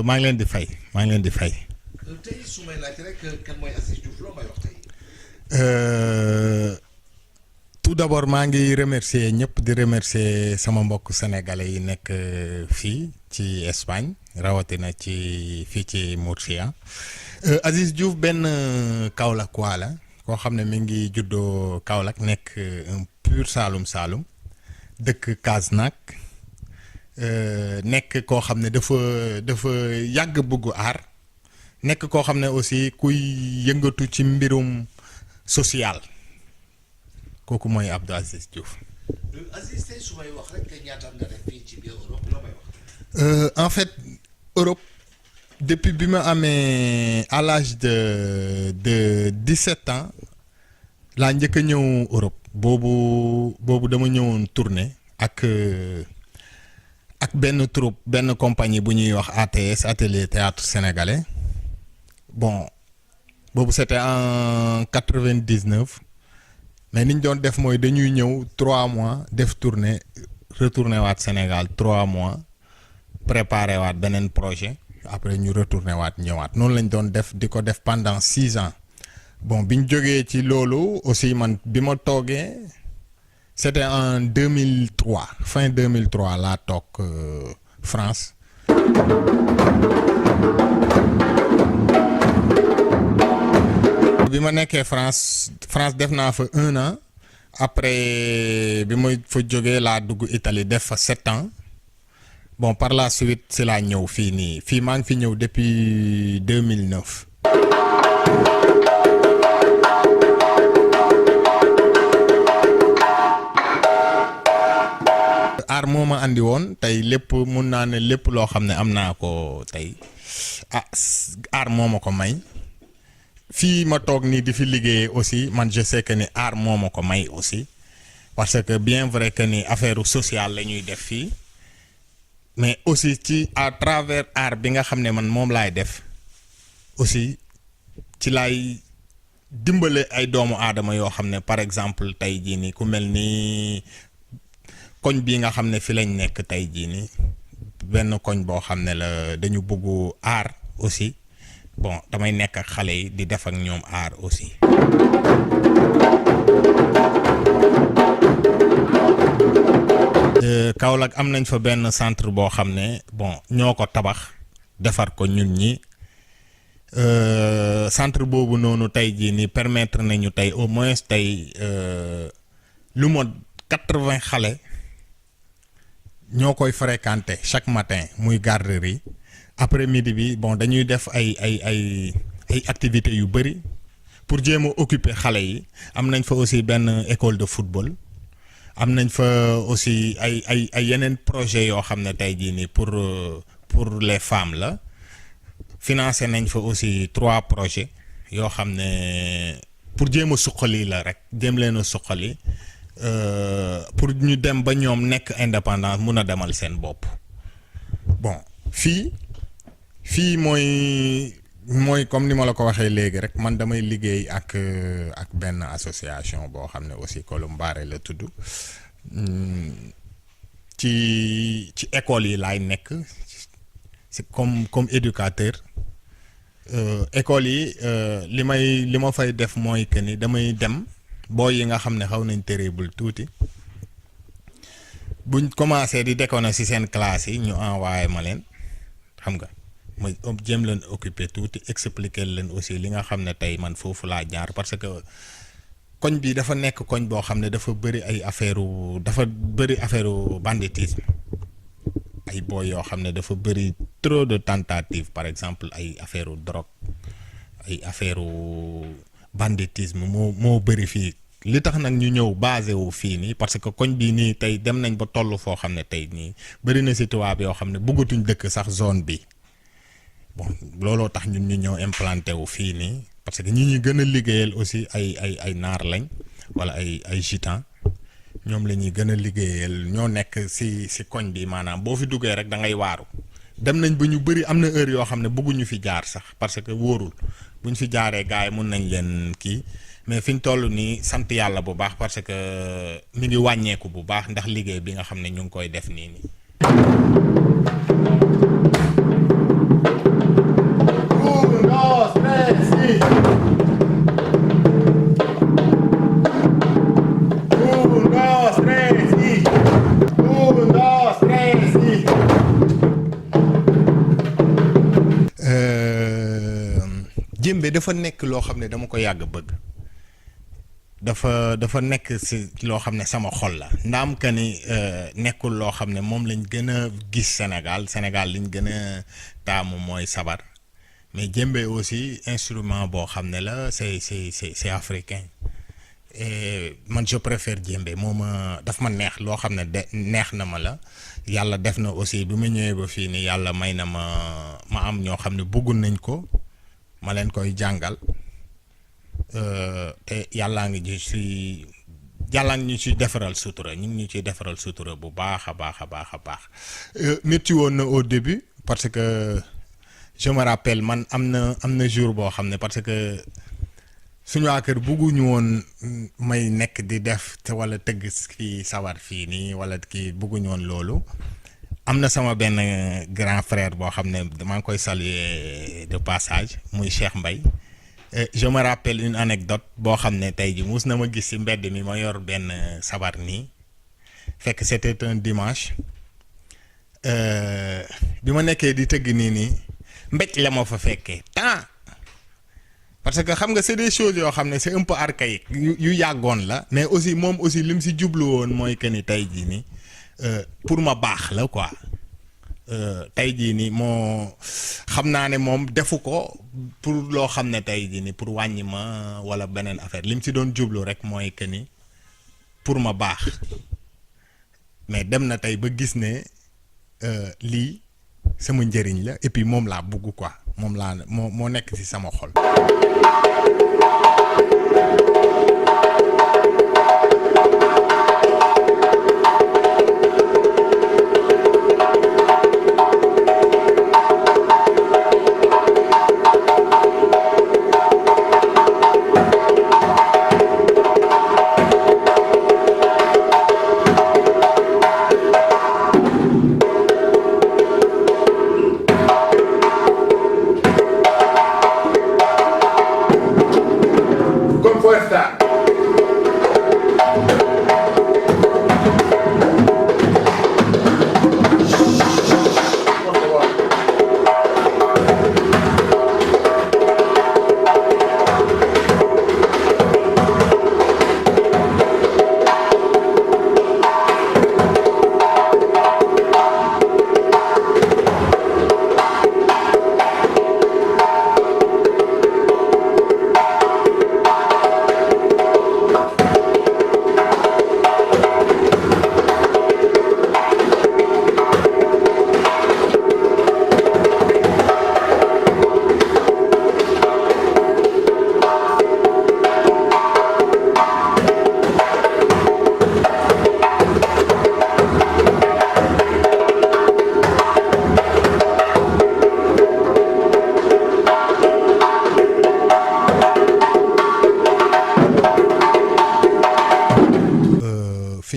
maa ngi leen di fay tey su may laaj rek kan mooy Aziz Diouf loo may wax tey. tout d'abord maa ngi remercier ñëpp di remercier sama mbokk sénégalais yi nekk fii ci Espagne rawatina ci fii ci Murcia. Aziz Diouf benn Kaolackois la koo xam ne mi ngi juddoo Kaolack nekk un pur Saloum Saloum dëkk Kasnack. nekk koo xam ne dafa yàgg bëggu aar nekk koo xam ne aussi kuy yëngatu ci mbirum social kooku mooy Abdou Aziz Diouf. Aziz tey su may wax rek ñaata nga def fii ci biir Europe loo may wax. En fait Europe depuis bi ma amee à l'âge de 17 ans laa njëkk a ñëw Europe boobu dama ñëwoon tournée ak benn troupe benn compagnie bu ñuy wax ATS Atelier Théâtre Sénégalais bon boobu c'était en 99 mais ni ñu doon def mooy dañuy ñëw 3 mois def tournée retourner waat Sénégal 3 mois préparer waat beneen projet après ñu retourner waat ñëwaat noonu lañ doon def di ko def pendant 6 ans bon bi ñu jógee ci loolu aussi man bi ma toogee. C'était en 2003 fin 2003 laa toog France. bi ma nekkee France def naa fa 1 an après bi ma fa jógee laa dugg Italie def fa 7 ans bon par la suite si laa ñëw fii nii fii maa ngi fi ñëw depuis 2009. aar moo ma andi woon tey lépp mun naa ne lépp loo xam ne am naa ko tey aar moo ma ko may fii ma toog nii di fi liggéeyee aussi man je sais que ni aar moo ma ko may aussi parce que bien vrai que ni affaire sociale la ñuy def fii mais aussi ci à travers aar bi nga xam ne man moom laay def aussi ci laay dimbale ay doomu aadama yoo xam ne par exemple tey jii nii ku mel ni. koñ bii nga xam ne fi lañ nekk tey jii nii benn koñ boo xam ne la dañu bëggu aar aussi bon damay nekk ak xale yi di def ak ñoom aar aussi. Kaolack am nañ fa benn centre boo xam ne bon ñoo ko tabax defar ko ñun ñi centre boobu noonu tey jii nii permettre nañu tey au moins tey lu mot 80 xale. ñoo koy fréquenter chaque matin muy garderie après midi bi bon dañuy def ay activités yu bëri pour jéem a occuper xale yi am nañ fa aussi benn école de football am nañ fa aussi ay yeneen projet yoo xam ne tey jii nii pour les femmes la financé nañ fa aussi 3 projets yoo xam ne pour jéem a suqali la rek jéem leen a suqali. Pour ñu dem ba ñoom nekk indépendance mun a demal seen bopp bon fii mooy comme ni ma la ko waxee léegi rek man damay liggéey ak benn association boo xam ne aussi Columbare la tudd ci école yi laay nekk c'est comme éducateur école yi li ma fay def mooy que ni damay dem. booy yi nga xam ne xaw nañ terrible tuuti buñ commencé di déconner ci seen classe yi ñu envoyé ma leen xam nga ma jéem leen occuper tuuti expliquer leen aussi li nga xam ne tey man foofu laa jaar parce que koñ bi dafa nekk koñ boo xam ne dafa bëri affaire banditisme ay booy yoo xam ne dafa bëri trop de tentatives par exemple ay affaire drogue ay affaire banditisme moo bëri fii li tax nag ñu ñëw basé wu fii nii parce que koñ bii nii tey dem nañ ba toll foo xam ne tey nii bëri na si tubaab yoo xam ne bëggatuñ dëkk sax zone bi bon looloo tax ñun ñu ñëw implanté wu fii nii parce que ñi gën a liggéeyal aussi ay naar lañ wala ay gitan ñoom la ñuy gën a liggéeyal ñoo nekk si koñ bi maanaam boo fi duggee rek da ngay waaru dem nañ ba ñu bëri am na heure yoo xam ne bëgguñu fi jaar sax parce que wóorul bu ñu fi jaaree gars yi mun nañ leen kii mais fi ñu toll nii sant yàlla bu baax parce que mi ngi wàññeeku bu baax ndax liggéey bi nga xam ne ñu ngi koy def nii nii. Djembe dafa nekk loo xam ne dama ko yàgg bëgg dafa nekk si loo xam ne sama xol la ndaam que ni nekkul loo xam ne moom lañ gën a gis Sénégal liñ gën a taamu mooy sabar mais djembe aussi instrument boo xam ne la c'est africain et man je préfère djembe moom daf ma neex loo xam ne neex na ma la yàlla def na aussi bi ma ñëwee ba fii ni yàlla may na ma am ñoo xam ne bëggun nañ ko ma leen koy jàngal te yàllaa ngi ñu ci defaral sutura ñu ngi ñu ciy defaral sutura bu baax a baax a baax a baax métti woon na au début parce que je me rappelle man am na jour boo xam ne parce que suñu waa kër bëgguñu woon may nekk di def te wala tëgg fii sawar fii nii wala kii bëgguñu woon loolu am na sama benn grand frère boo xam ne maa ngi koy saluer de passage muy Cheikh Mbaye je me rappelle une anecdote boo xam ne tey ji mus na ma gis ci mbedd mi ma yor benn sabar nii fekk c'était un dimanche bi ma nekkee di tëgg nii mbéj la ma fa fekkee temps parce que xam nga c'est des choses yoo xam ne c'est un peu archaïque yu yàggoon la mais aussi moom aussi lim ci jublu woon mooy que ni tey jii nii pour ma baax la quoi tey jii nii moo xam naa ne moom defu ko pour loo xam ne tey jii nii pour wàññi ma wala beneen affaire lim ci doon jublu rek mooy que ni pour ma baax mais dem na tey ba gis ne lii sama njëriñ la et puis moom laa bugg quoi moom laa moo nekk ci sama xol.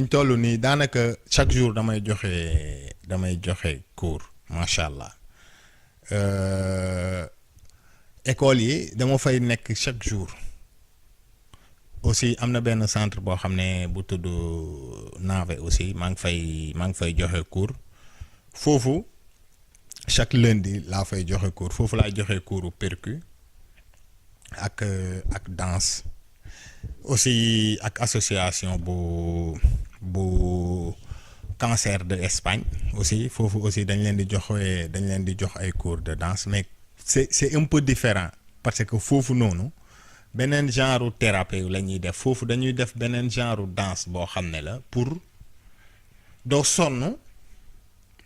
toll nii daanaka chaque jour damay joxe cours macha allah école yi dama fay nekk chaque jour aussi am na benn centre boo xam ne bu tudd Navé aussi maa ngi fay joxe cours foofu chaque lundi laa fay joxe cours foofu laay joxe cours percu ak danse aussi ak association bu cancer de Espagne aussi foofu aussi dañ leen di jox ay cours de danse mais c'est un peu différent parce que foofu noonu beneen genre thérapie la ñuy def foofu dañuy def beneen genre danse boo xam ne la pour doo sonn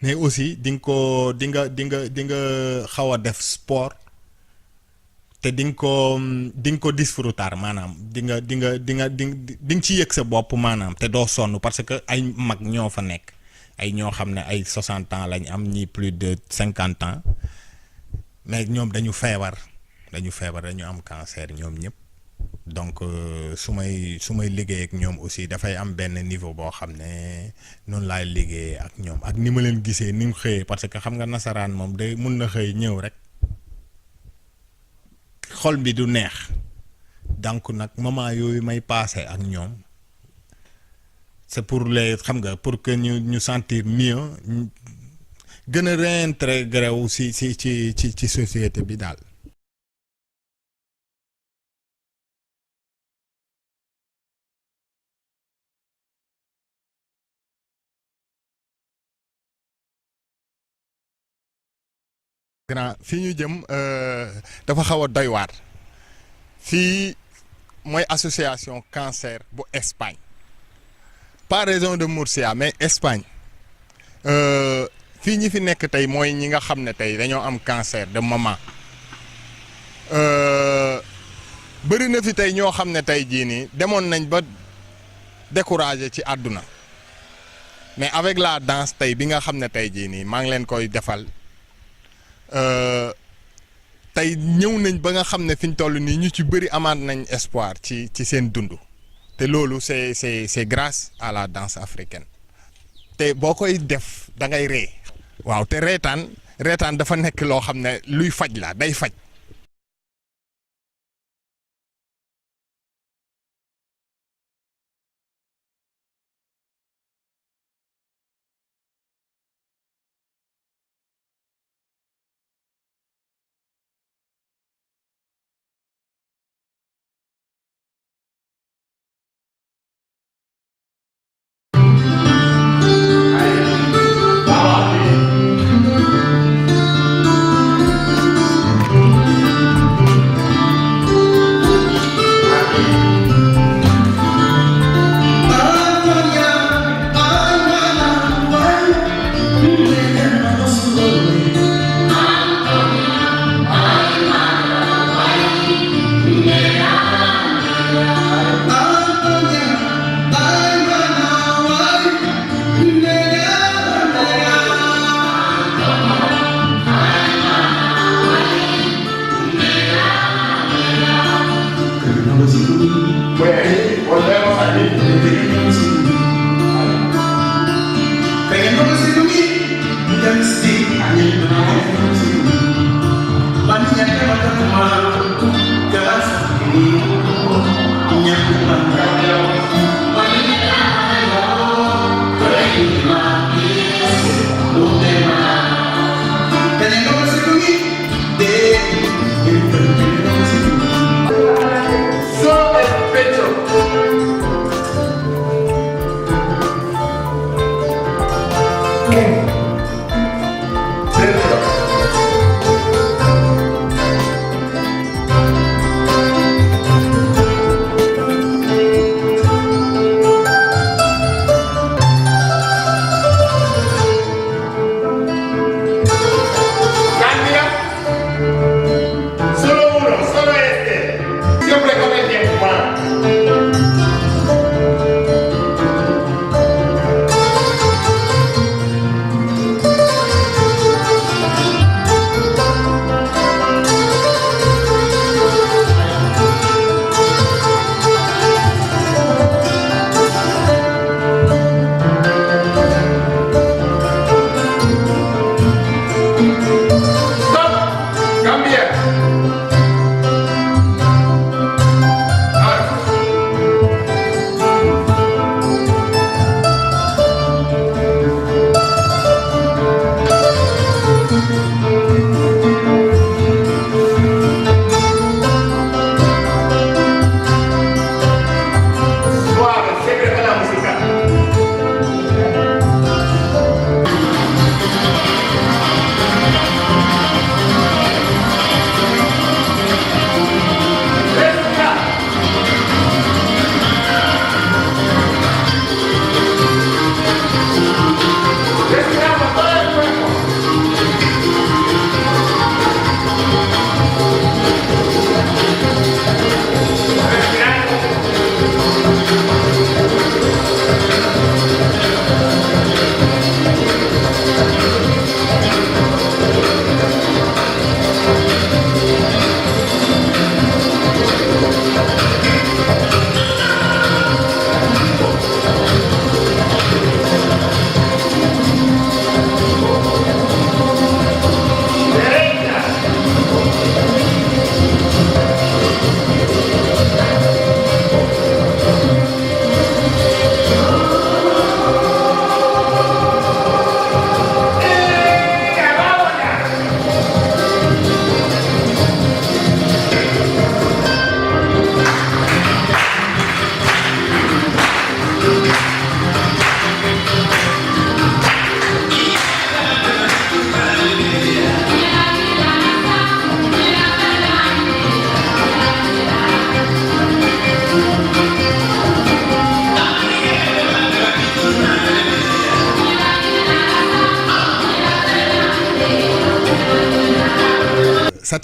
mais aussi di nga xaw a def sport te di nga ko disfrutar maanaam di nga ci yëg sa bopp maanaam te doo sonn parce que ay mag ñoo fa nekk ay ñoo xam ne ay 60 ans lañ am ñii plus de 50 ans mais ñoom dañu feebar dañu am cancer ñoom ñëpp donc su may liggéey ak ñoom aussi dafay am benn niveau boo xam ne noonu laay liggéey ak ñoom ak ni ma leen gisee ni mu xëyee parce que xam nga nasaraan moom day mun na xëy ñëw rek xol bi du neex donc nag moment yooyu may passé ak ñoom c'est pour les xam nga pour que ñu sentir mieux gën a réintégrer wu ci société bi daal. grand fii ñu jëm dafa xaw a doy waar fii mooy association cancer bu Espagne pas région de Murcia mais Espagne fii ñi fi nekk tey mooy ñi nga xam ne tey dañoo am cancer de maman bëri na fi tey ñoo xam ne tey jii nii demoon nañ ba découragé ci àdduna mais avec la danse tey bi nga xam ne tey jii nii maa ngi leen koy defal tey ñëw nañ ba nga xam ne fi ñu toll nii ñu ci bëri amaat nañ espoir ci seen dund te loolu c'est grâce à la danse africaine te boo koy def da ngay ree waaw te reetaan dafa nekk loo xam ne luy faj la day faj.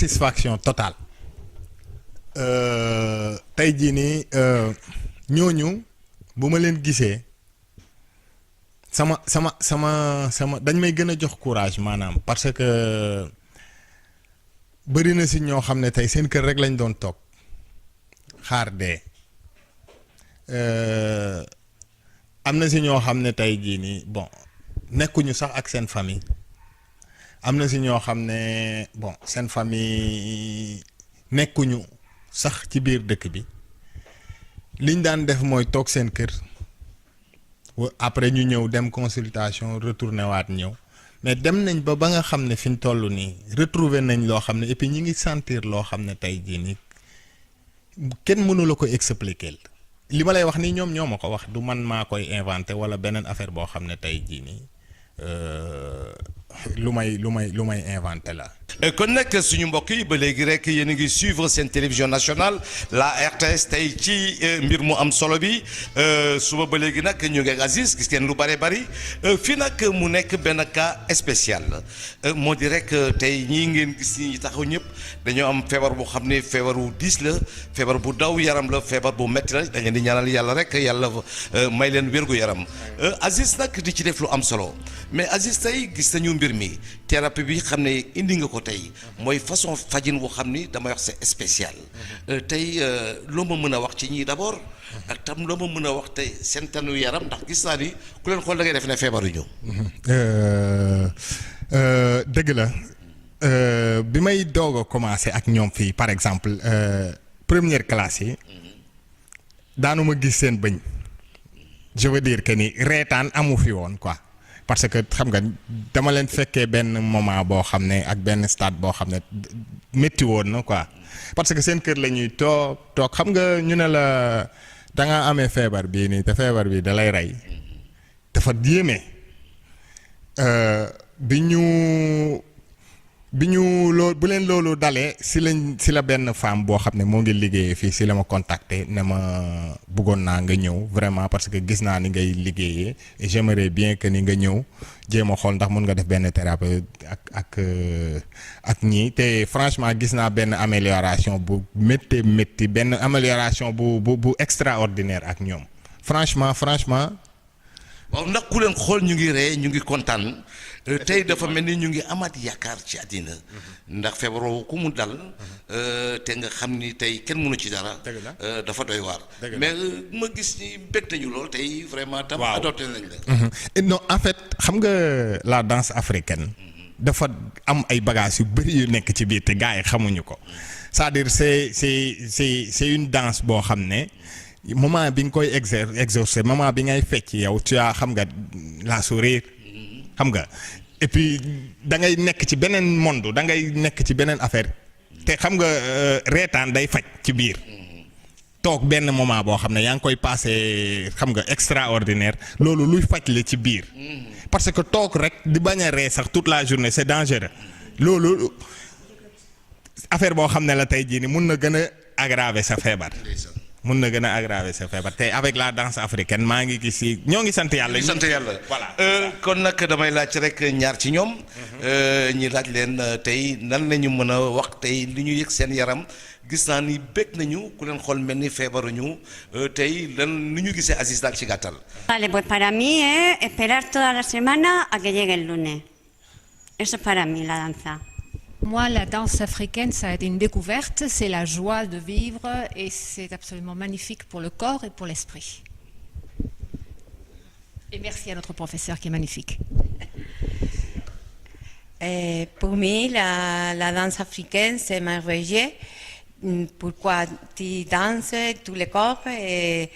satisfaction totale tey jii nii ñooñu bu ma leen gisee sama dañ may gën a jox courage maanaam parce que bëri na si ñoo xam ne tey seen kër rek lañ doon toog xaar dee am na si ñoo xam ne tey jii nii bon nekkuñu sax ak seen famille am na si ñoo xam ne bon seen famille nekkuñu sax ci biir dëkk bi liñ daan def mooy toog seen kër après ñu ñëw dem consultation retourné waat ñëw mais dem nañ ba nga xam ne fi ñu toll nii retrouver nañ loo xam ne et puis ñi ngi sentir loo xam ne tey jii nii kenn mënu la ko expliquer li ma lay wax nii ñoom ñoo ma ko wax du man maa koy inventé wala beneen affaire boo xam ne tey jii nii lu may inventé la. kon nag suñu mbokk yi ba léegi rek yéen a ngi suivre seen télévision nationale la RTS tey ci mbir mu am solo bi suba ba léegi nag ñu ngi ak Aziz gis ngeen lu bare bari fii nag mu nekk benn cas spécial moo di rek tey ñii ngeen gis ñi taxaw ñëpp dañoo am feebar boo xam ne feebaru diis la feebar bu daw yaram la feebar bu metti la dañ leen di ñaanal yàlla rek yàlla may leen wérgu yaram Aziz nag di ci def lu am solo mais Aziz tey gis nañu mbir mi thérapie bi xam ne indi nga ko tey mooy façon fajin boo xam ni damay wax c'est spécial tey loo ma mën a wax ci ñii d'abord ak tam loo ma mën a wax tey seen tanu yaram ndax gis naa ni ku leen xool da ngay def ne feebar yu ñëw. dëgg la bi may doog a commencer ak ñoom fii par exemple première classe yi daanuma gis seen bëñ je veux dire que ni reetaan amu fi woon quoi. parce que xam nga dama leen fekkee benn moment boo xam ne ak benn stade boo xam ne métti woon na quoi parce que seen kër la ñuy toog xam nga ñu ne la da nga amee feebar bii nii te feebar bi da lay rey dafa yéeme bi ñu loolu bu leen loolu dalee si la benn femme boo xam ne moo ngi liggéeyee fii si la ma contacter ne ma bëggoon naa nga ñëw vraiment parce que gis naa ni ngay liggéeyee et j'aimerais bien que ni nga ñëw jéem a xool ndax mën nga def benn thérapie ak ñii te franchement gis naa benn amélioration bu métti benn amélioration bu extraordinaire ak ñoom franchement. waaw ndax ku leen xool ñu ngi ree ñu ngi kontaan tey dafa mel ni ñu ngi amaat yaakaar ci àddina ndax feebaroo ku mu dal te nga xam ni tey kenn mënu ci dara dafa doy waar mais ma gis ni bég nañu lool tey vraiment tam adopté nañ la non en fait xam nga la danse africaine dafa am ay bagages yu bëri yu nekk ci biir te gars yi xamuñu ko c'est-à-dire c'est une danse boo xam ne moment bi nga koy exercer moment bi ngay fecc yow tu as xam nga la sourire xam nga et puis da ngay nekk ci beneen monde da ngay nekk ci beneen affaire te xam nga reetaan day faj ci biir toog benn moment boo xam ne yaa ngi koy passé xam nga extraordinaire loolu luy faj la ci biir parce que toog rek di bañ a ree sax toute la journée c'est dangereux loolu affaire boo xam ne la tey jii ni mun na gën a aggraver sa feebar. mun na gën a aggraver sa feebar te avec la danse africaine maa ngi gis si ñoo ngi sant yàlla. sant yàlla voilà. kon nag damay laaj rek ñaar ci ñoom. ñi laaj leen tey nan lañu mën a wax tey li ñu yëg seen yaram gis naa ni bég nañu ku leen xool mel ni feebaruñu tey lan ni ñu gisee Aziz daal ci gàttal. Vale, pues para mí es esperar toda la semana a que llegue el lunes. Eso es para mí la danza. Moi, la danse africaine, ça a été une découverte, c'est la joie de vivre et c'est absolument magnifique pour le corps et pour l'esprit. Et merci à notre professeur qui est magnifique. Pour moi, la danse africaine, c'est merveilleux. Pourquoi tu danses tout le corps et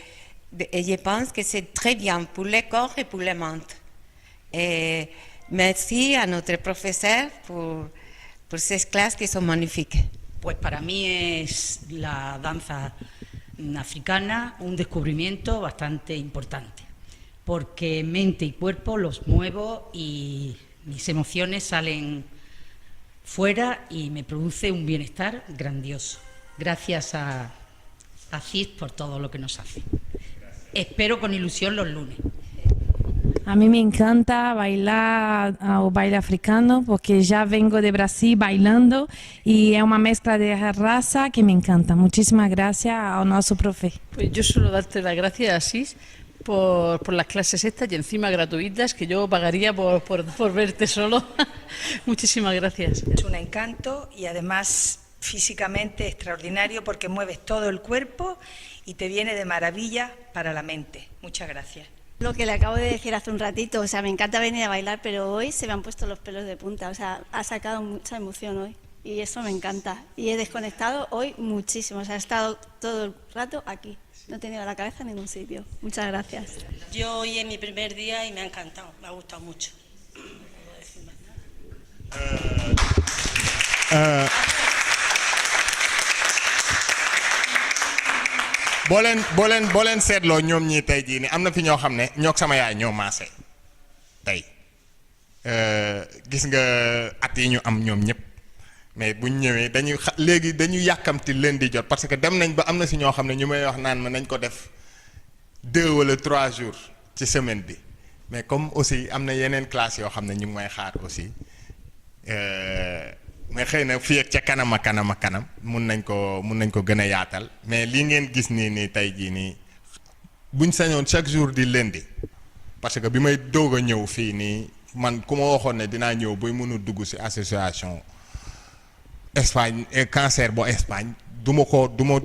je pense que c'est très bien pour le corps et pour le monde. Et merci à notre professeur por ces clases que son magníficas. Pues para mí es la danza africana un descubrimiento bastante importante, porque mente y cuerpo los muevo y mis emociones salen fuera y me produce un bienestar grandioso. Gracias a CID por todo lo que nos hace. Espero con ilusión los lunes. A mí me encanta bailar o baile africano porque ya vengo de Brasil bailando y es una mezcla de raza que me encanta. Muchísimas gracias a nuestro profe. Pues yo solo darte las gracias, Asís, por las clases estas y encima gratuitas, que yo pagaría por verte solo. Muchísimas gracias. Es un encanto y además físicamente extraordinario porque mueves todo el cuerpo y te viene de maravilla para la mente. Muchas gracias. Lo que le acabo de decir hace un ratito, o sea, me encanta venir a bailar, pero hoy se me han puesto los pelos de punta, o sea, ha sacado mucha emoción hoy y eso me encanta. Y he desconectado hoy muchísimo, o sea, he estado todo el rato aquí, no he tenido la cabeza en ningún sitio. Muchas gracias. Yo hoy es mi primer día y me ha encantado, me ha gustado mucho. boo leen seetloo ñoom ñii tey jii ni am na fi ñoo xam ne ñoo sama yaay ñoo maase tey gis nga at yi ñu am ñoom ñëpp mais buñ ñëwee léegi dañu yàkkamti leen di jot parce que dem nañ ba am na si ñoo xam ne ñu may wax naan ma nañ ko def 2 wala 3 jours ci semaine bi mais comme aussi am na yeneen classe yoo xam ne ñu ngi may xaar aussi mais xëy na fii ak ca kanam mun nañ ko gën a yaatal mais lii ngeen gis nii tey jii nii buñ sañoon chaque jour di lundi parce que bi may doog a ñëw fii nii man ku ma waxoon ne dinaa ñëw bay mënu dugg ci association Espagne cancer bo Espagne du ma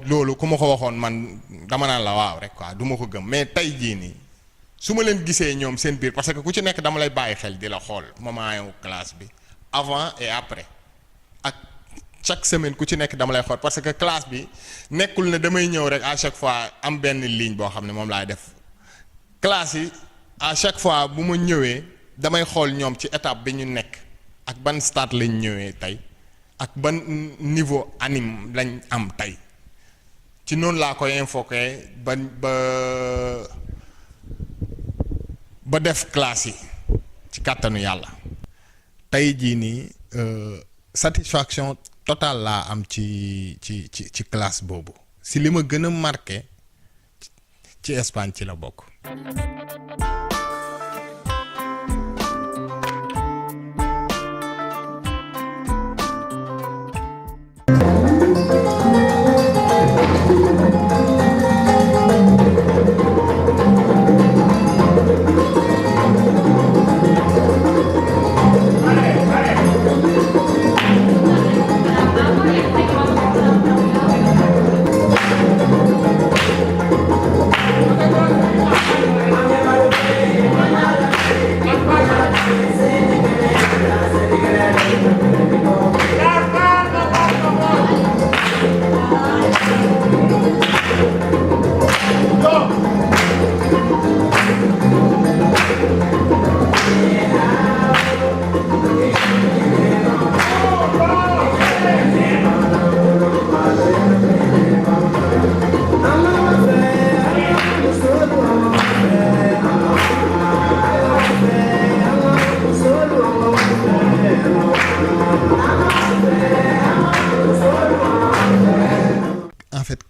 loolu ku ma ko waxoon man dama naan la waaw rek quoi du ma ko gëm mais tey jii nii su ma leen gisee ñoom seen biir parce que ku ci nekk dama lay bàyyi xel di la xool moment yu classe bi avant et après ak chaque semaine ku ci nekk dama lay xool parce que classe bi nekkul ne damay ñëw rek à chaque fois am benn ligne boo xam ne moom laay def classe yi à chaque fois bu ma ñëwee damay xool ñoom ci étape bi ñu nekk ak ban stade lañ ñëwee tey ak ban niveau anime lañ am tey ci noonu laa koy infoqué ba def classe yi ci kàttanu yàlla tey jii nii satisfaction totale laa am ci classe boobu si li ma gën a marqué ci Espagne ci la bokk.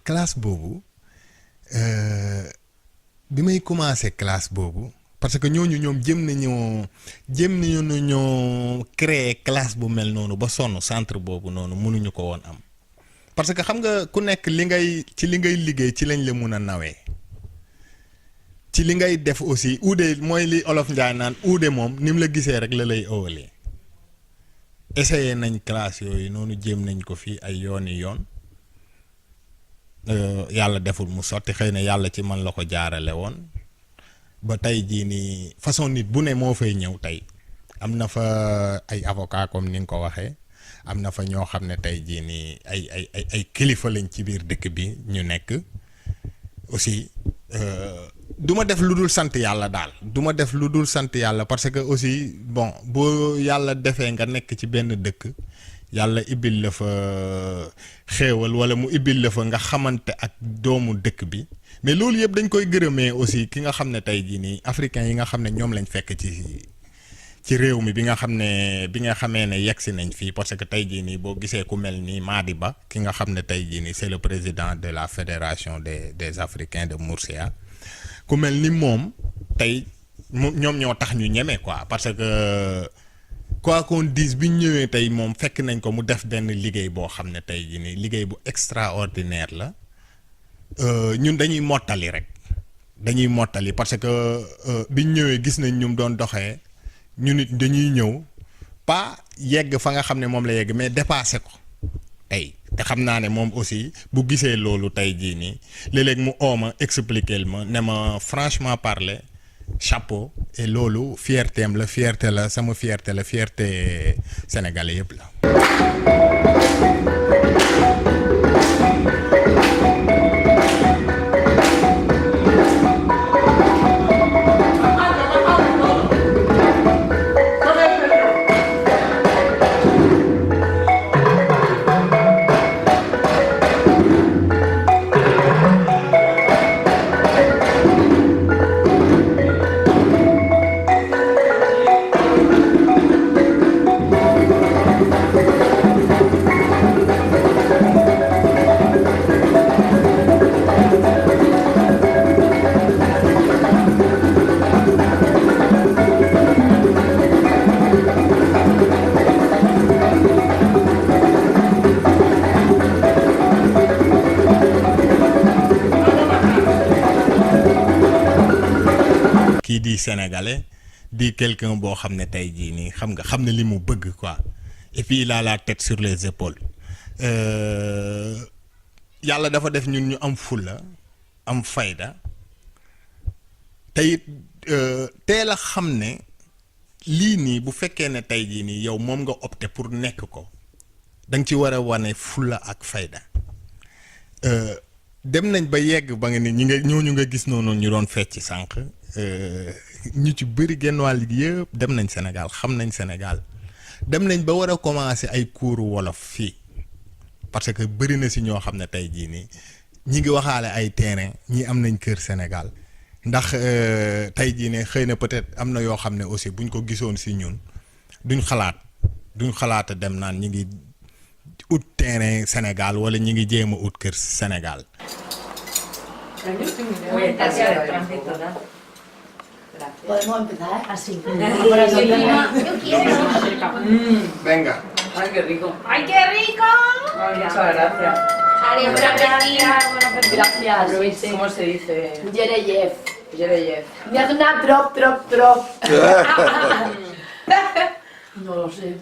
Classe boobu bi may commencé classe boobu parce que ñooñu ñoom jëm nañoo créer classe bu mel noonu ba sonn centre boobu noonu mënuñu ko woon am parce que xam nga ku nekk li ngay liggéey ci lañ la mun a nawee ci li ngay def aussi uude mooy li olof Njaay naan uude moom ni mu la gisee rek la lay ëwalee essayé nañ classe yooyu noonu jéem nañ ko fii ay yooni yoon yàlla deful mu sotti xëy na yàlla ci man la ko jaarale woon ba tey jii nii façon nit bu ne moo fay ñëw tey am na fa ay avocat comme ni nga ko waxee am na fa ñoo xam ne tey jii nii ay kilifa lañ ci biir dëkk bi ñu nekk aussi du ma def lu dul sant yàlla daal du ma def lu dul sant yàlla parce que aussi bon boo yàlla defee nga nekk ci benn dëkk yàlla ibil la fa xéewal wala mu ibil la fa nga xamante ak doomu dëkk bi mais loolu yëpp dañ koy gërëmee aussi ki nga xam ne tey jii nii africain yi nga xam ne ñoom lañ fekk ci réew mi bi nga xamee ne yegsi nañ fii parce que tey jii nii boo gisee ku mel ni Madiba ki nga xam ne tey jii nii c'est le président de la fédération des africains de Murcia ku mel ni moom tey ñoom ñoo tax ñu ñeme quoi parce que quoi qu'on dise bi ñu ñëwee tey moom fekk nañ ko mu def benn liggéey boo xam ne tey jii nii liggéey bu extraordinaire la ñun dañuy mottali rek dañuy mottali parce que biñ ñëwee gis nañ ñu doon doxee ñu nit dañuy ñëw pas yegg fa nga xam ne moom la yegg mais dépassé ko tey te xam naa ne moom aussi bu gisee loolu tey jii nii léeg-léeg mu ooma expliquer ma ne ma franchement parler chapeau et loolu fierté am la fierté la sama fierté la fierté sénégalais yëpp la. kii di sénégalais di quelqu'un boo xam ne tey jii nii xam ne li mu bëgg quoi et puis il a la tête sur les épaules yàlla dafa def ñun ñu am fulla am fayda tey teel a xam ne lii nii bu fekkee ne tey jii nii yow moom nga opté pour nekk ko da nga ci war a wane fulla ak fayda dem nañ ba yegg ba nga ni ñooñu nga gis noonu ñu doon fecc sànq ñu ci bëri genn wàll gi yëpp dem nañ Sénégal xam nañ Sénégal dem nañ ba war a commencer ay cours wolof fii parce que bëri na si ñoo xam ne tey jii nii ñi ngi waxaale ay terrain ñi am nañ kër Sénégal ndax tey jii ne xëy na peut-être am na yoo xam ne aussi buñ ko gisoon si ñun duñ xalaat dem naan ñi ngi ut terrain Sénégal wala ñi ngi jéem a ut kër Sénégal. ¿Podemos empezar? Así. Venga. Ay, qué rico. ¡Ay, qué rico! Ay, muchas gracias. Adiós, Gracias. Luis. ¿Cómo se dice? Yereyev. Yereyev. Me hace una drop. No lo sé.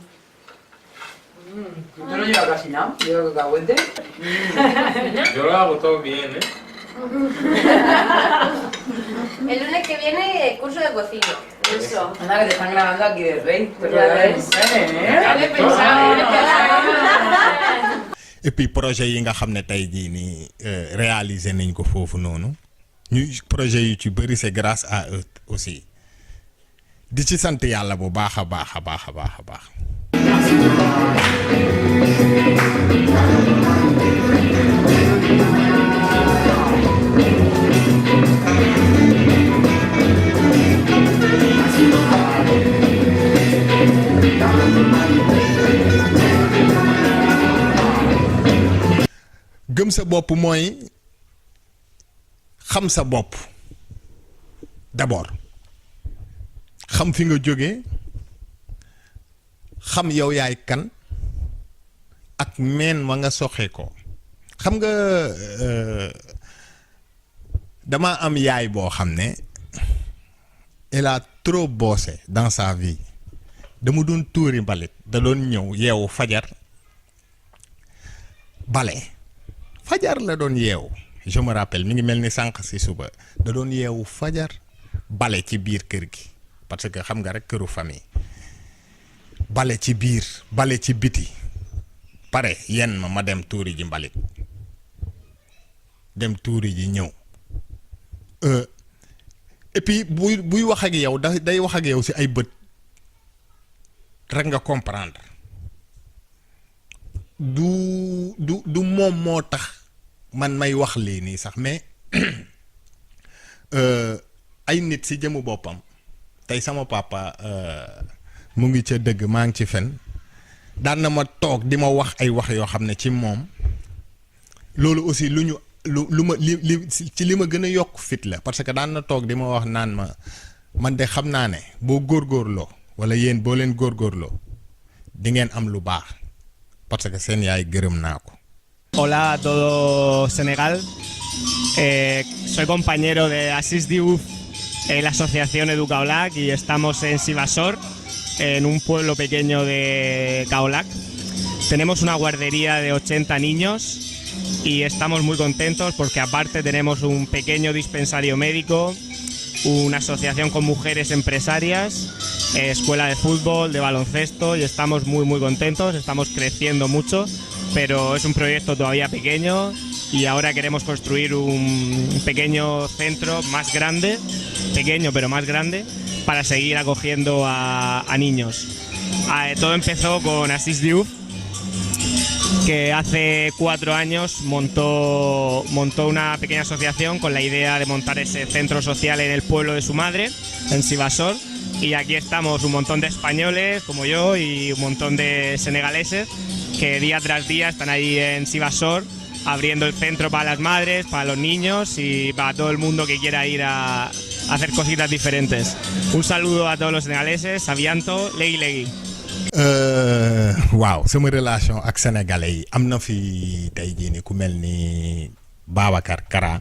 Yo no llevo casi nada. Llevo cacahuete. Yo lo hago todo bien, ¿eh? El lunes que viene, curso de cocina. Eso. Anda, que te están grabando aquí de rey. Pero Ya ves. Ya le he pensado. et puis projet yi nga xam ne tey jii nii réaliser nañ ko foofu noonu ñu projet yu ci bëri c'est grâce à eux aussi di ci sant yàlla bu baax a baax a baax a baax a baax. gëm sa bopp mooy xam sa bopp d'abord xam fi nga jóge xam yow yaay kan ak meen ma nga soxee ko xam nga dama am yaay boo xam ne elle a trop bossé dans sa vie dama doon tuuri mbalit da doon ñëw yeewu fajar bale fajar la doon yeewu je me rappelle mi ngi mel ni sànq si suba da doon yeewu fajar bale ci biir kër gi parce que xam nga rek këru famille bale ci biir bale ci biti pare yenn ma dem tuuri ji mbalit dem tuuri ji ñëw et puis buy wax ak yow day wax ak yow si ay bët rek nga comprendre du moom moo tax man may wax lii nii sax mais ay nit si jëmu boppam tey sama papa mu ngi ca dëgg maa ngi ci fen daan na ma toog di ma wax ay wax yoo xam ne ci moom loolu aussi lu ma ci li ma gën a yokk fit la parce que daan na toog di ma wax naan ma man de xam naa ne boo góorgóorloo wala yéen boo leen góorgóorloo di ngeen am lu baax parce que seen yaay gërëm naa ko. Hola a todo Senegal. Soy compañero de Assis Diouf en la asociación Educaolac y estamos en Sivasor, en un pueblo pequeño de Kaolack. Tenemos una guardería de 80 niños y estamos muy contentos porque aparte tenemos un pequeño dispensario médico, una asociación con mujeres empresarias, escuela de fútbol, de baloncesto y estamos muy contentos, estamos creciendo mucho, pero es un proyecto todavía pequeño y ahora queremos construir un pequeño centro más grande, pequeño pero más grande, para seguir acogiendo a niños. Todo empezó con Assis Diouf, que hace 4 años montó una pequeña asociación con la idea de montar ese centro social en el pueblo de su madre, en Sivasor, y aquí estamos un montón de españoles como yo y un montón de senegaleses que día tras día están ahí en Sivasor abriendo el centro para las madres, para los niños y para todo el mundo que quiera ir a hacer cositas diferentes. Un saludo a todos los senegaleses, Abianto, Legui Legui. waaw sama relation ak sénégalais yi am na fi tey jii ni ku mel ni Babacar Kara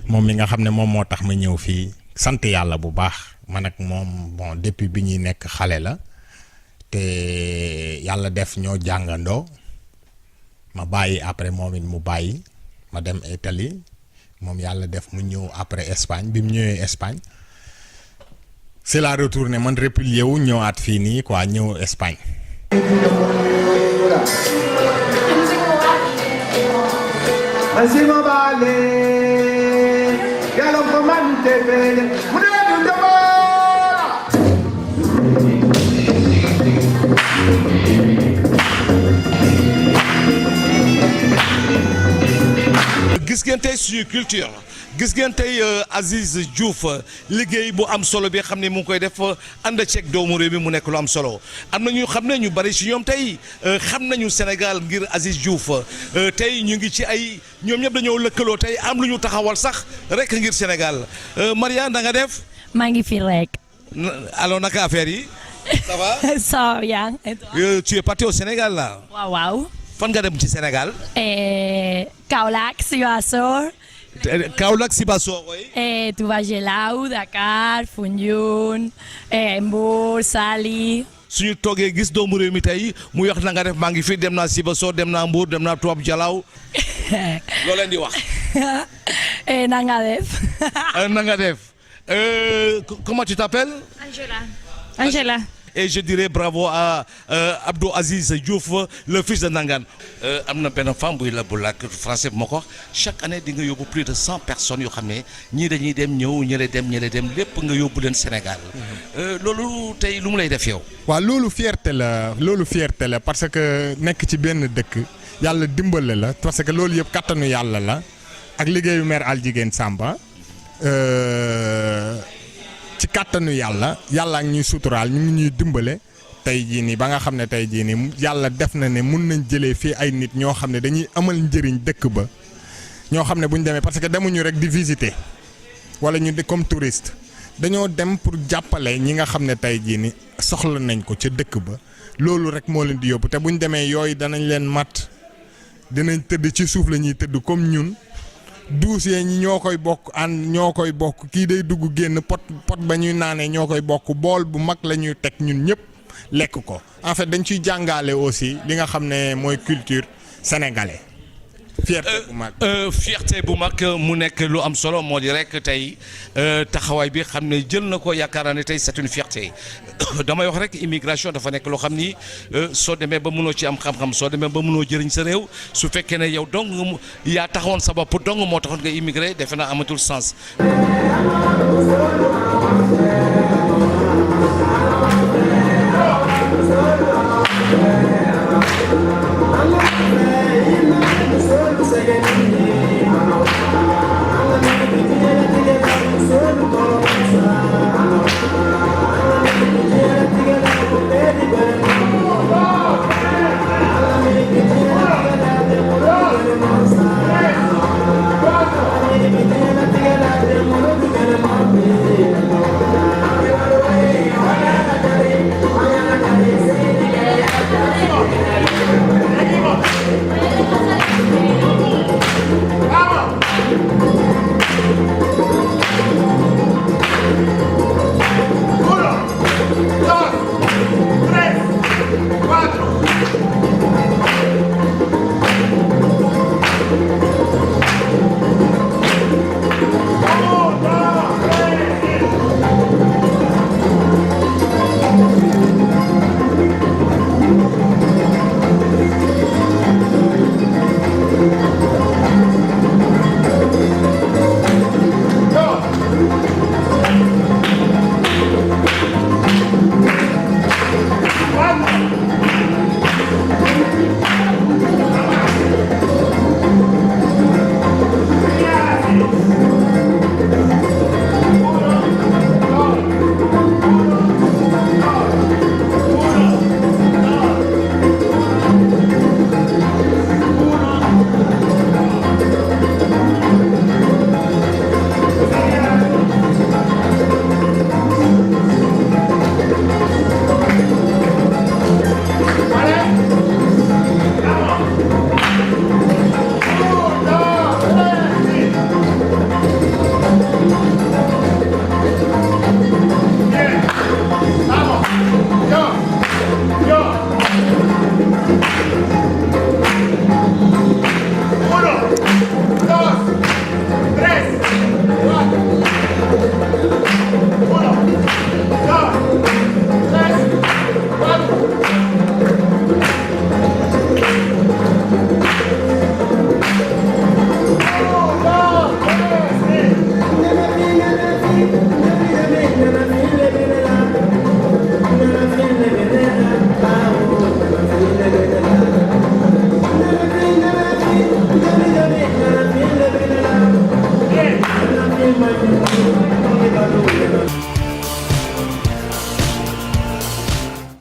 moom mi nga xam ne moom moo tax ma ñëw fii sant yàlla bu baax man ak moom bon depuis bi ñuy nekk xale la te yàlla def ñoo jàngandoo ma bàyyi après moom it mu bàyyi ma dem Italie moom yàlla def mu ñëw après Espagne bi mu ñëwee Espagne c'est la retourné man replié wu ñëwaat fii nii quoi ñëw Espagne. gis ngeen tey suñu culture gis ngeen tey Assis Diouf liggéey bu am solo bi xam ne mu ngi koy def ànd ceeg doomu réew mi mu nekk lu am solo am na ñu xam ne ñu bari si ñoom tey xam nañu Sénégal ngir Assis Diouf tey ñu ngi ci ay ñoom ñëpp dañoo lëkkaloo tey am lu ñu taxawal sax rek ngir Sénégal Maria da nga def. maa ngi fi rek. alors naka affaire yi. ça va. ça va bien. Tu es parti au Sénégal là. waaw waaw. fan nga dem ci Sénégal. Kaolack, Sivasor. Kaolack, Sivasor, oui. Touba-Gelaw, Dakar, Foundiougne, Mbour, Saly. suñu toogee gis doomu réew mi tey mu wax na nga def maa ngi fi dem naa Sivasor dem naa Mbour dem naa Touba-Gelaw. loo leen di wax. na nga def. na nga def. Comment tu t'appelles? Angela. Et je dirais bravo à Abdou Aziz Diouf, le fils de Ndangaan. am na benn femme buy la bu làkk français bu ma ko wax chaque année di nga yóbbu plus de 100 personnes yoo xam ne ñii dañuy dem ñëw ñële dem lépp nga yóbbu leen Sénégal. loolu tey lu mu lay def yow. waaw loolu fierté la parce que nekk ci benn dëkk yàlla dimbale la parce que loolu yëpp kattanu yàlla la ak liggéeyu maire Aljigéen Samba. ci kàttanu yàlla ak ñuy suturaal ñu ngi ñuy dimbale tey jii nii ba nga xam ne tey jii nii yàlla def na ne mun nañ jëlee fii ay nit ñoo xam ne dañuy amal njëriñ dëkk ba ñoo xam ne bu ñu demee parce que demuñu rek di visiter wala ñu di comme touriste dañoo dem pour jàppale ñi nga xam ne tey jii nii soxla nañ ko ca dëkk ba loolu rek moo leen di yóbbu te bu ñu demee yooyu danañ leen mat dinañ tëdd ci suuf la ñuy tëdd comme ñun. duus yee ñi ñoo koy bokk kii day dugg génn pot ba ñuy naanee ñoo koy bokk bool bu mag la ñuy teg ñun ñëpp lekk ko en fait dañ ciy jàngale aussi li nga xam ne mooy culture sénégalais. fierté bu mag mu nekk lu am solo moo di rek tey taxawaay bi xam ne jël na ko yaakaar naa ne tey c'est une fierté damay wax rek immigration dafa nekk loo xam ni soo demee ba mënoo ci am xam-xam soo demee ba mënoo jëriñ sa réew su fekkee ne yow dong yaa taxawoon sa bopp dong moo taxoon nga immigré defe naa amatul sens. Yeah.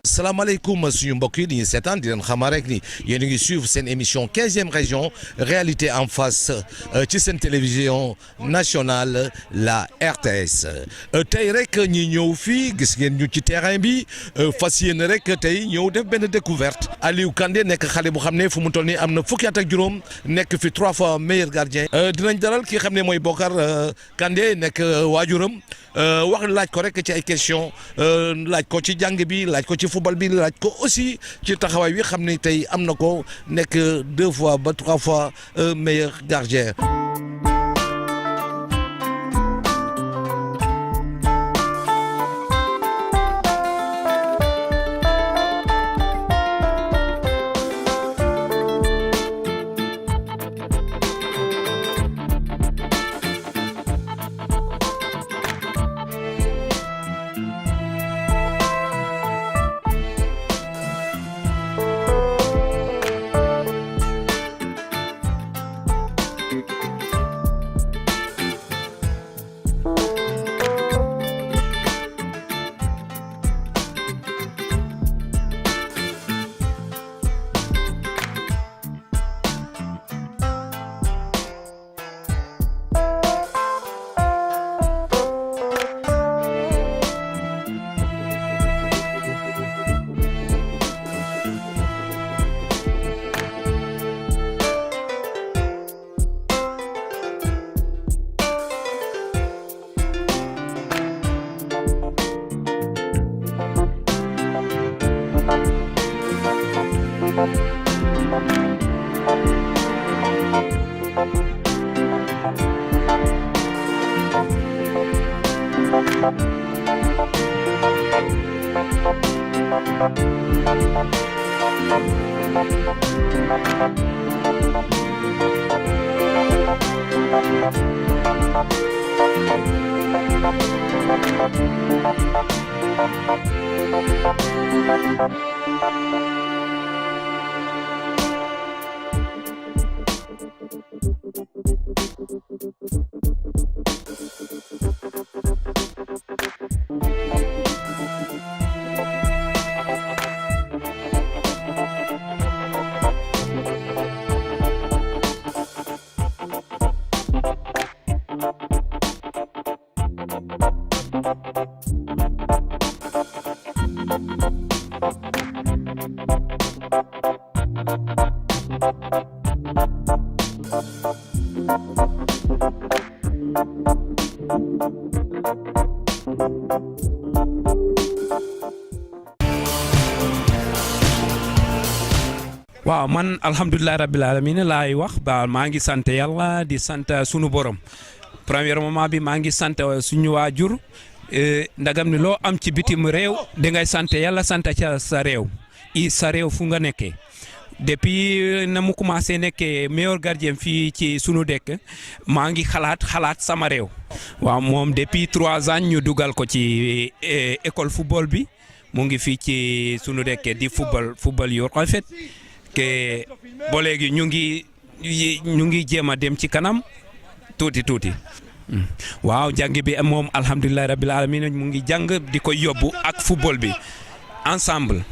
salaamaaleykum suñu mbokk yi di ñu seetaan di leen xamal rek ni yéen a ngi suivre seen émission 15e région réalité en face ci seen télévision nationale la RTS tey rek ñi ñëw fii gis ngeen ñu ci terrain bi fas yéene rek tey ñëw def benn découverte Aliou Kandé nekk xale bu xam ne fu mu toll nii am na fukki at ak juróom nekk fi 3 fois meilleur gardien dinañ dalal ki xam ne mooy Bokar Kandé nekk waajuram wax laaj ko rek ci ay question laaj ko ci jàng bi laaj ko ci football bi laaj ko aussi ci taxawaay wi xam ne tey am na ko nekk 2 fois ba 3 fois meilleur gardien. waaw man alhamdulilah rabbil alamin laay wax ba maa ngi sant yàlla di sant sunu borom premier moment bi maa ngi sant suñu waajur ndagam ni loo am ci bitim réew dangay sant yàlla sant ca sa réew sa réew fu nga nekkee depuis na mu commencé nekkee meilleur gardien fii ci sunu dëkk maa ngi xalaat sama réew waaw moom depuis 3 ans ñu dugal ko ci école football bi mu ngi fii ci sunu dëkk di football yu rafet ke ba léegi ñu ngi jéem a dem ci kanam tuuti waaw jàng bi moom alhamdulilah rabbil alamin mu ngi jàng di ko yóbbu ak football bi ensemble.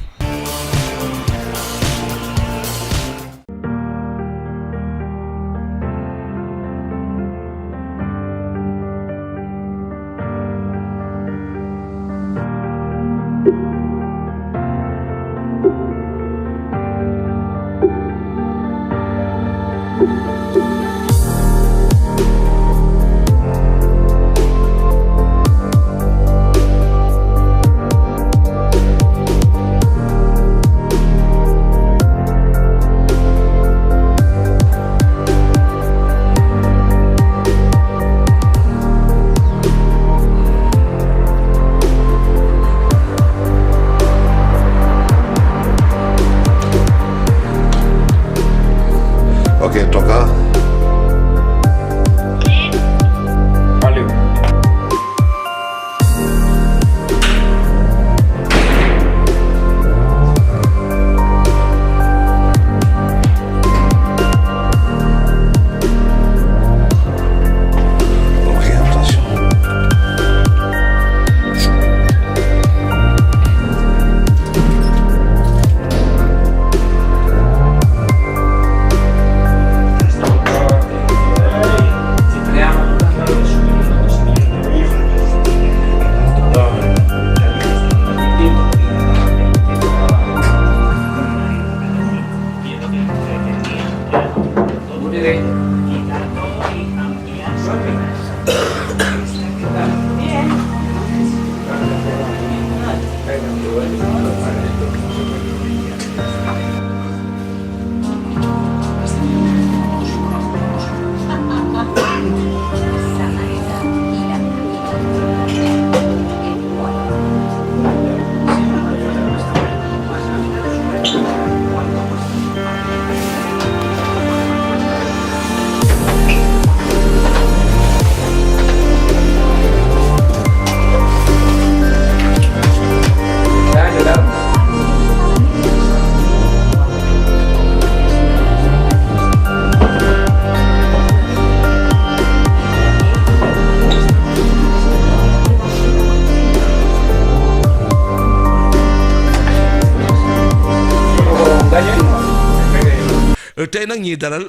tey nag ñuy dalal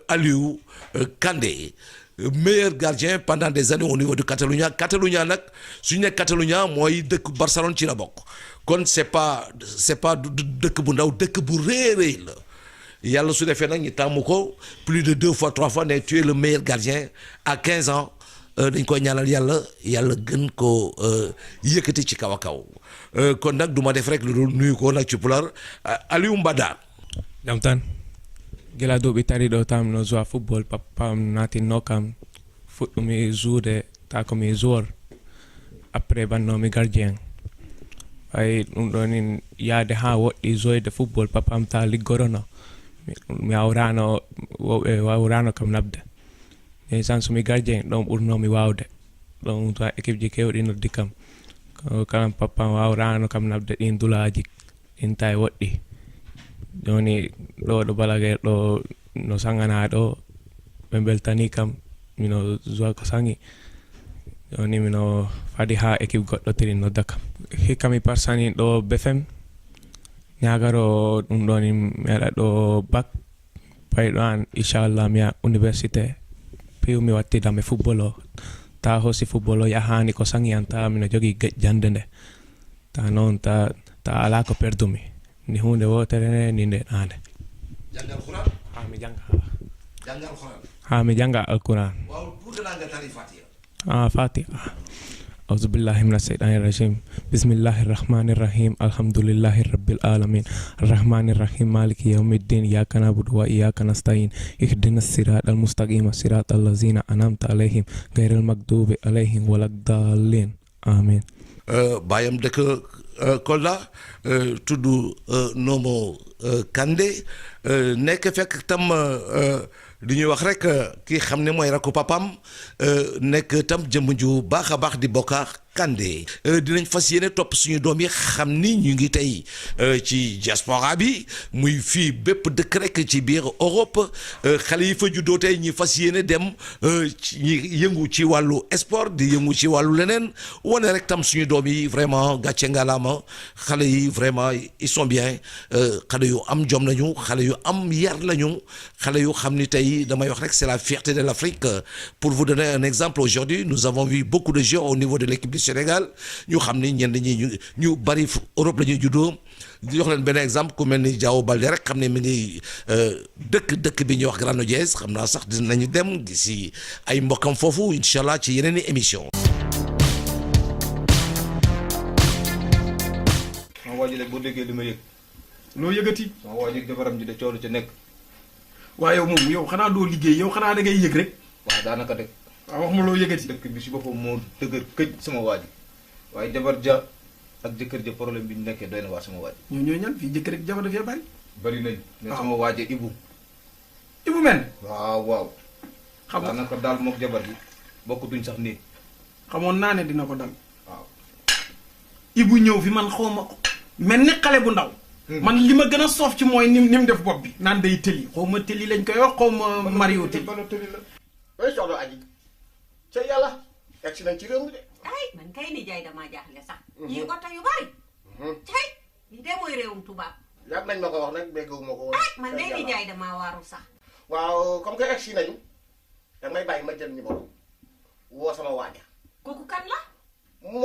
Aliou Kandé meilleur gardien pendant des années au niveau de Catalunya nag suñu ne Catalunya mooy dëkk Barcelone ci la bokk kon c'est pas dëkk bu ndaw dëkk bu rëy la yàlla su defee nag ñu tàmm ko plus de 2 fois 3 fois ne tu es le meilleur gardien à 15 ans dañ koy ñaanal yàlla gën ko yëkkati ci kaw a kaw kon nag du ma def rek lu dul nuyu ko nag ci Pulaar Aliou Mbada. jam tan gila duuɓi tariɗo tam no joue football papam natinno kam fuɗɗumi joude ta komi joueur après bannomi gardien ay ɗum ɗo ni yaade ha woɗɗi joyde football papam ta liggorono mi wawrano kam nabde e san somi gardien ɗon ɓurnomi wawde ɗon to équipe ji kewɗi noddi kam kalam papam wawrano kam nabde ɗin dulaji ɗin ta woɗɗi joni ɗo balagel ɗo no sangana ɗo ɓe beltani kam mino joue ko sangi joni mino fadi ha équipe goɗɗo tiri nodda kam hikkami parsani ɗo BFM ñagaro ɗum ɗo ni meeɗa ɗo bac payɗo an inchallah mi yaha université piw mi wattidame football o ta hosi football o yahani ko sangi an ta mino jogui jande nde ta noon ta ala ko perdumi ni hunde wotere ni nde ɗande jangal Quran ha mi janga alquran fatiha أعوذ بالله من الشيطان الرجيم بسم الله الرحمن الرحيم الحمد لله رب العالمين الرحمن الرحيم مالك يوم الدين إياك نعبد وإياك نستعين اهدنا الصراط المستقيم صراط الذين أنعمت عليهم غير المغضوب عليهم ولا الضالين آمين bayam dëkk Kolda tudd Nomo Kandé nekk fekk tam li ñuy wax rek ki xam ne mooy rakku papam nekk tam jëmm ju baax a baax di bokka Kandé dinañ fas yéene topp suñu doom yi xam ni ñu ngi tey ci diaspora bi muy fii bépp dëkk rek ci biir Europe xale yi fa juddoo tey ñi fas yéene dem ñi yëngu ci wàllu sport di yëngu ci wàllu leneen wane rek tam suñu doom yi vraiment gàcce ngalaama xale yi vraiment ils sont bien xale yu am jom lañu xale yu am yar lañu xale yu xam ni tey damay wax rek c'est la fierté de l'Afrique. Pour vous donner un exemple, aujourd'hui nous avons vu beaucoup de joueurs au niveau de l'équipe du Sénégal ñu xam ni ñenn ñi ñu bari Europe la ñuy juddoo di jox leen benn exemple ku mel ni Diao Baldé rek xam ne mi ngi dëkk bi ñuy wax Granollers xam naa sax dinañu dem si ay mbokkam foofu incha allah ci yeneen i émission sama waa ji rek boo déggee li ma yëg loo yëgati sama waa ji jabaram ji de coono ca nekk waaye yow moom yow xanaa doo liggéey yow xanaa da ngay yëg rek waaw daanaka de waaw wax ma loo yëgati dëkk bi si boppam moo dëgër këj sama waa ji waaye jabar ja ak jëkkër ja problème bi ñu nekkee doy na waa sama waa ji ñoo ñan fii jëkkër ak jabar dafee bari nañ mais sama waa ji Ibu men waaw xam daanaka daal mook jabar bi bokkutuñ sax nii xamoon naa ne dina ko dal waaw Ibu ñëw fi man xaw ma mel ni xale bu ndaw man li ma gën a soof ci mooy ni mu def bopp bi naan day tëli xaw ma tëli lañ koy wax xaw ma Mario tëli way soxna aji ca yàlla egg si nañ ci réew mi de ay man kay ni jaay damaa jaaxle sax yii oto yu bari cay li de mooy réewum tubaab yàgg nañ ma ko wax nag béggewu ma ko woon ay man day ni jaay damaa waaru sax waaw comme que egg si nañu da may bàyyi ma jël numéro woo sama waaja kooku kan la moo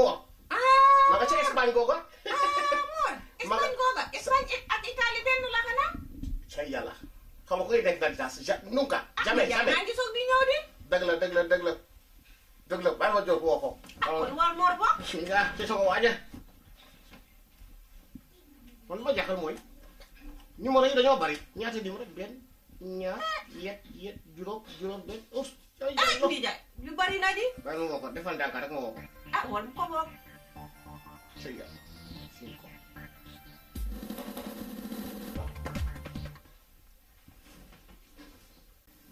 ma nga ca Espagne googa Espagne googa Espagne ak Italie benn la xanaa ca yàlla xam nga koy dégg daal das nunca jamais jamais maa ngi soog di ñëw di. dëgg la bàyyi ma jot woo ko. kon war moor ko. nga ci sama waaja man ma jaaxal mooy numéro yi dañoo bari ñaata numéro benn ñaar yet juróom benn us. di jaay lu bari na di. bàyyi ma woo ko defal ndànk rek ma woo ko. war ko bokk. sëñ bi siin ko.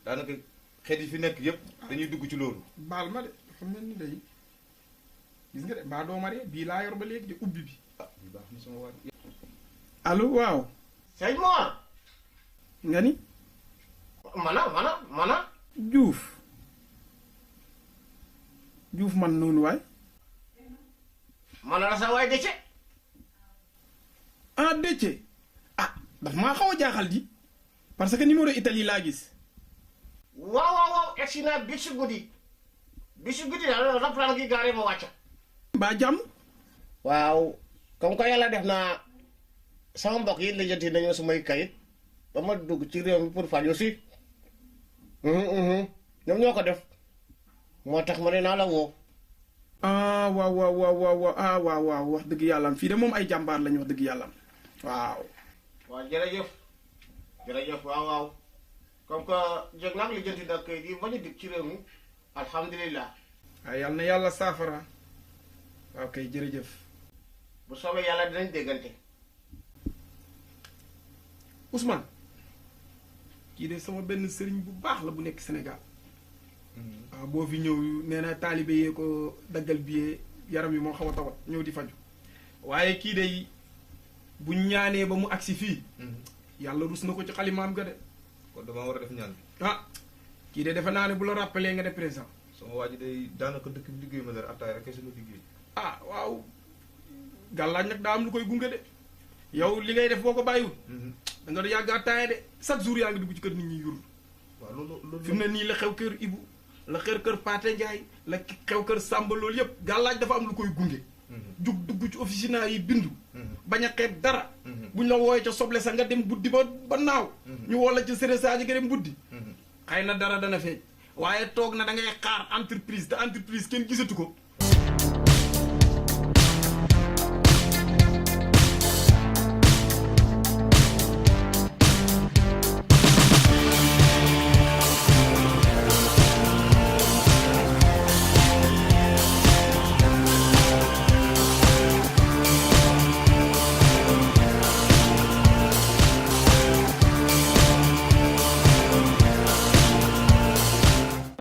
daanaka xeet yi fi nekk yëpp dañuy dugg ci loolu. baal ma de dafa mel ni day gis nga de mbaa doo mari bii laa yor ba léegi di ubbi bi. ah bii baax na sama waaj. allo waaw. sëñ Mor. nga ni. mana. Diouf man noonu waay. mana la sa waay Déthié. ah Déthié ah daf maa xaw a jaaxal di parce que numéro Italie laa gis. waaw egsi naa bi su guddi daal raplaan gi gaare ma wàcca. mbaa jàmm. waaw comme que yàlla def naa sama mbokk yi lijjanti nañu sumay kayit ba ma dugg ci réew mi pour faju si ñoom ñoo ko def moo tax ma ne naa la woo. ah waaw wax dëgg yàlla fii de moom ay jàmbaar lañu wax dëgg yàlla waaw. waaw jërëjëf waaw comme que jég nag lijjanti nag kayit yi ba ñu dig ci réew mi alhamdulilah. waaw yal na yàlla saafara waaw kay jërëjëf. bu soobee yàlla dinañ déggante. Ousmane kii de sama benn sëriñ bu baax la bu nekk Sénégal. waaw boo fi ñëw nee na taalibe yee ko daggal billet yaram yi moo xaw a tawat ñëw di faju waaye kii de bu ñaanee ba mu agsi fii. yàlla rus na ko ci xalimaam ga de. kon damaa war a def ñaan. ah kii de defe naa ne bu la rappelé nga def présent. sama waa ji day daanaka dëkk bi liggéey ma dara attaay rek sama liggéey. ah waaw gàllaaj nag daa am lu koy gunge de yow li ngay def boo ko bàyyiwul. da nga yàgg attaaya de chaque jour yaa ngi dugg ci kër nit ñi yurul. waaw loolu fi mu ne nii la xew kër Ibu la xew kër Paate Njaay la xew kër Sàmba loolu yëpp gàllaaj dafa am lu koy gunge. jug dugg ci officina yi bindu. bañ a xeeb dara. buñ la wooyee ca soble sa nga dem buddi ba naaw. ñu woo la ca séréssage nga dem buddi. xëy na dara dana feeñ waaye toog na da ngay xaar entreprise te entreprise kenn gisatu ko.